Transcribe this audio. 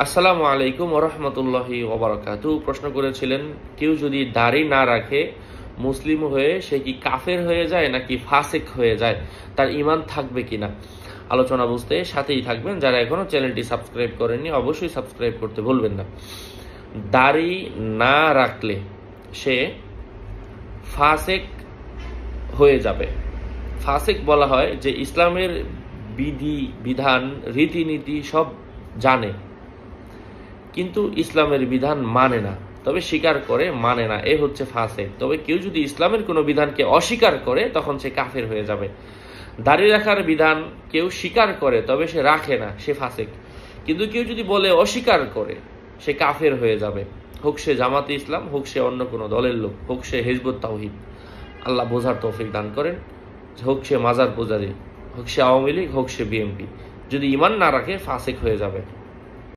আসসালামু আলাইকুম ওয়া রাহমাতুল্লাহি ওয়া বারাকাতুহু। প্রশ্ন করেছিলেন, কেউ যদি দাড়ি না রাখে মুসলিম হয়ে সে কি কাফের হয়ে যায় নাকি ফাসিক হয়ে যায়, তার ঈমান থাকবে কিনা? আলোচনা বুঝতে সাথেই থাকবেন। যারা এখনো চ্যানেলটি সাবস্ক্রাইব করেননি অবশ্যই সাবস্ক্রাইব করতে ভুলবেন না। দাড়ি না রাখলে সে ফাসিক হয়ে যাবে। ফাসিক বলা হয় যে ইসলামের বিধি বিধান রীতিনীতি সব জানে, কিন্তু ইসলামের বিধান মানে না, তবে স্বীকার করে মানে না, এ হচ্ছে ফাসিক। তবে কেউ যদি ইসলামের কোনো বিধানকে অস্বীকার করে তখন সে কাফের হয়ে যাবে। দাড়ি রাখার বিধান কেউ স্বীকার করে তবে সে রাখে না, সে ফাসিক। কিন্তু কেউ যদি বলে অস্বীকার করে, সে কাফের হয়ে যাবে। হোক সে জামাতে ইসলাম, হোক সে অন্য কোনো দলের লোক, হোক সে হিজবুত তাওহীদ। আল্লাহ বোঝার তৌফিক দান করেন। হোক সে মাজার পূজারী, হোক সে আওয়ামী লীগ, হোক সে বিএনপি, যদি ঈমান না রাখে ফাসিক হয়ে যাবে।